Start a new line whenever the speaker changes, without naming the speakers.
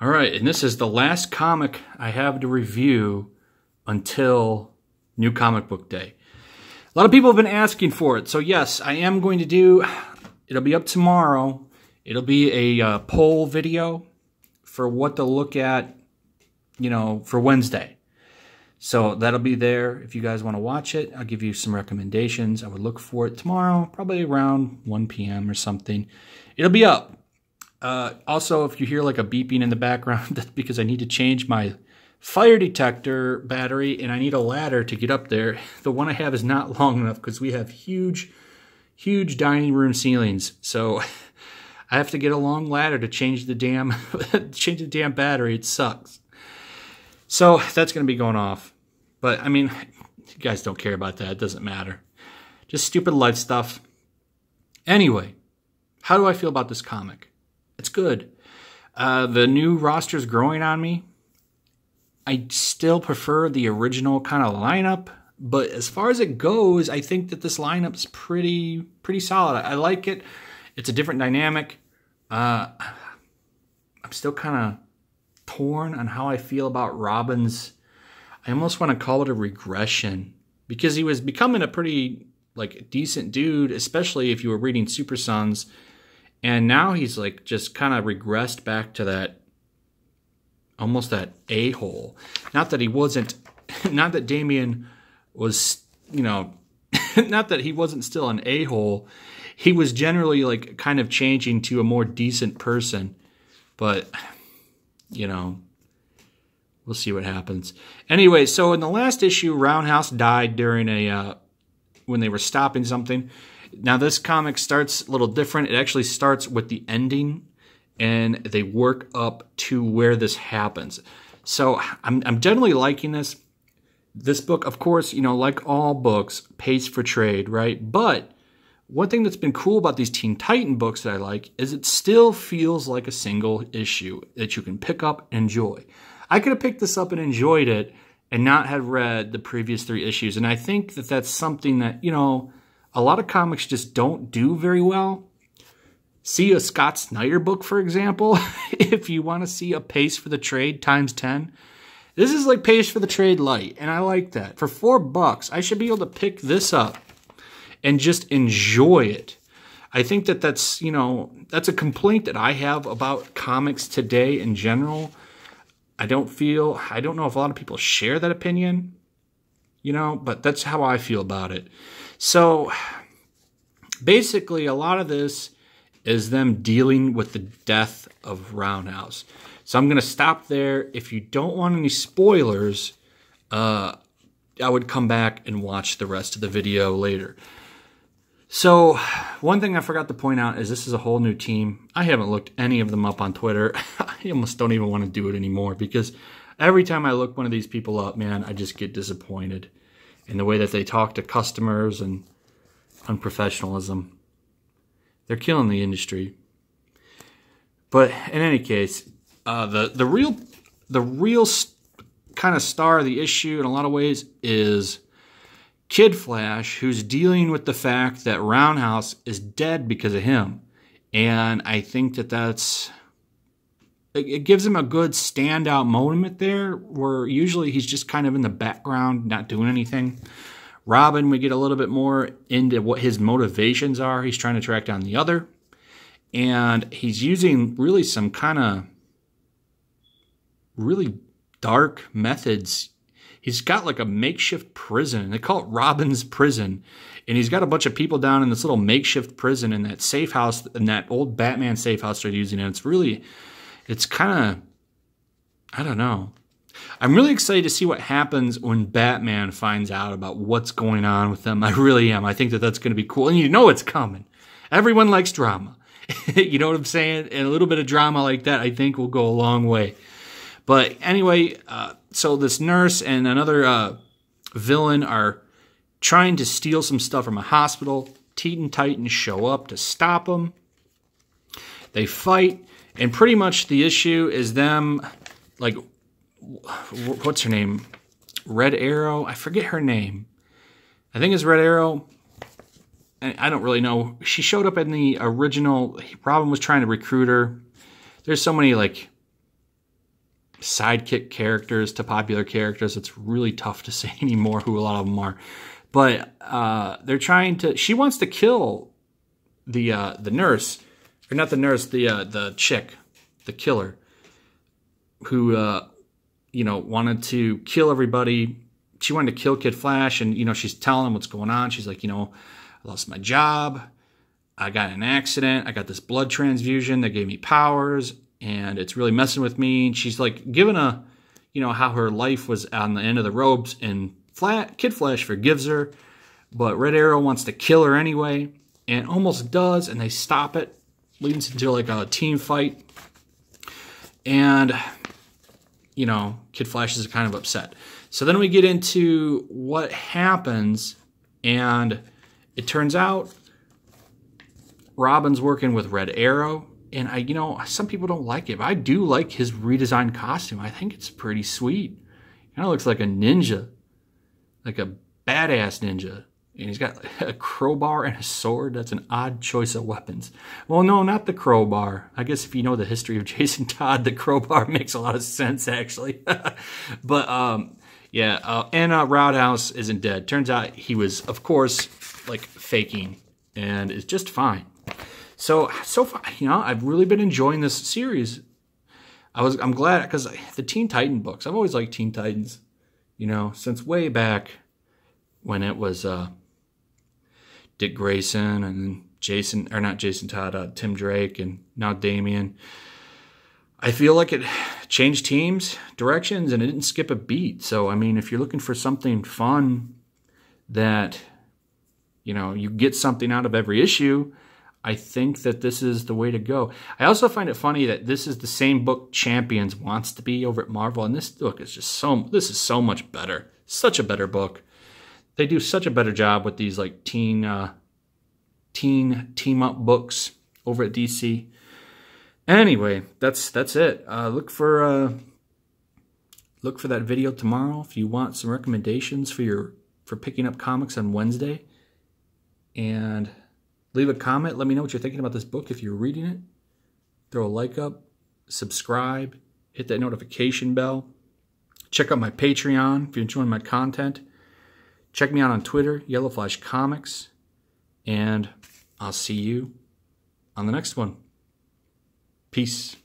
All right, and this is the last comic I have to review until New Comic Book Day. A lot of people have been asking for it, so yes, I am going to do, it'll be up tomorrow. It'll be a poll video for what to look at, you know, for Wednesday. So that'll be there if you guys want to watch it. I'll give you some recommendations. I would look for it tomorrow, probably around 1 p.m. or something. It'll be up. Also, if you hear like a beeping in the background, that's because I need to change my fire detector battery and I need a ladder to get up there. The one I have is not long enough because we have huge dining room ceilings. So I have to get a long ladder to change the damn battery. It sucks. So that's going to be going off. But I mean, you guys don't care about that. It doesn't matter. Just stupid life stuff. Anyway, how do I feel about this comic? It's good. The new roster's growing on me. I still prefer the original kind of lineup, but as far as it goes, I think that this lineup's pretty solid. I like it. It's a different dynamic. I'm still kind of torn on how I feel about Robin's. I almost want to call it a regression because he was becoming a pretty like decent dude, especially if you were reading Super Sons. And now he's like just kind of regressed back to that, almost that a-hole. Not that he wasn't, not that Damian was, you know, not that he wasn't still an a-hole. He was generally like kind of changing to a more decent person. But, you know, we'll see what happens. Anyway, so in the last issue, Roundhouse died during a, when they were stopping something. Now, this comic starts a little different. It actually starts with the ending, and they work up to where this happens. So I'm generally liking this. This book, of course, you know, like all books, pays for trade, right? But one thing that's been cool about these Teen Titan books that I like is it still feels like a single issue that you can pick up and enjoy. I could have picked this up and enjoyed it and not have read the previous 3 issues. And I think that that's something that, you know, a lot of comics just don't do very well. See a Scott Snyder book, for example, if you want to see a pace for the trade times 10. This is like pace for the trade light, and I like that. For $4, I should be able to pick this up and just enjoy it. I think that that's, you know, that's a complaint that I have about comics today in general. I don't know if a lot of people share that opinion, you know, but that's how I feel about it. So basically, a lot of this is them dealing with the death of Roundhouse. So I'm going to stop there. If you don't want any spoilers, I would come back and watch the rest of the video later. So one thing I forgot to point out is this is a whole new team. I haven't looked any of them up on Twitter. I almost don't even want to do it anymore because every time I look one of these people up, man, I just get disappointed in the way that they talk to customers and unprofessionalism. They're killing the industry. But in any case, the real kind of star of the issue in a lot of ways is Kid Flash, who's dealing with the fact that Roundhouse is dead because of him. And I think that it gives him a good standout moment there, where usually he's just kind of in the background, not doing anything. Robin, we get a little bit more into what his motivations are. He's trying to track down the other. And he's using really some kind of really dark methods. He's got like a makeshift prison. They call it Robin's prison. And he's got a bunch of people down in this little makeshift prison in that safe house, in that old Batman safe house they're using. And it's kind of, I don't know. I'm really excited to see what happens when Batman finds out about what's going on with them. I really am. I think that that's going to be cool. And you know it's coming. Everyone likes drama. You know what I'm saying? And a little bit of drama like that, I think, will go a long way. But anyway, so this nurse and another villain are trying to steal some stuff from a hospital. Teen Titans show up to stop them. They fight. And pretty much the issue is them, like, what's her name? Red Arrow? I forget her name. I think it's Red Arrow. I don't really know. She showed up in the original. Robin was trying to recruit her. There's so many, like, sidekick characters to popular characters. It's really tough to say anymore who a lot of them are. But they're trying to... She wants to kill the nurse. Or not the nurse, the chick. The killer. Who, you know, wanted to kill everybody. She wanted to kill Kid Flash. And, you know, she's telling him what's going on. She's like, you know, I lost my job. I got in an accident. I got this blood transfusion that gave me powers. And it's really messing with me. And she's like giving a, you know, how her life was on the end of the ropes. And Kid Flash forgives her. But Red Arrow wants to kill her anyway. And almost does. And they stop it. Leads into like a team fight. And, you know, Kid Flash is kind of upset. So then we get into what happens. And it turns out Robin's working with Red Arrow. And you know, some people don't like it, but I do like his redesigned costume. I think it's pretty sweet. He kind of looks like a ninja, like a badass ninja. And he's got a crowbar and a sword. That's an odd choice of weapons. Well, no, not the crowbar. I guess if you know the history of Jason Todd, the crowbar makes a lot of sense, actually. But, yeah, and Roundhouse isn't dead. Turns out he was, of course, like faking and is just fine. So far, you know, I've really been enjoying this series. I'm glad, because the Teen Titan books, I've always liked Teen Titans, you know, since way back when it was Dick Grayson and Tim Drake, and now Damian. I feel like it changed teams, directions, and it didn't skip a beat. So, I mean, if you're looking for something fun that, you know, you get something out of every issue, I think that this is the way to go. I also find it funny that this is the same book Champions wants to be over at Marvel, and this book is just this is so much better. Such a better book. They do such a better job with these like teen team-up books over at DC. Anyway, that's it. Look for that video tomorrow if you want some recommendations for picking up comics on Wednesday. And leave a comment. Let me know what you're thinking about this book if you're reading it. Throw a like up, subscribe, hit that notification bell. Check out my Patreon if you're enjoying my content. Check me out on Twitter, Yellow Flash Comics. And I'll see you on the next one. Peace.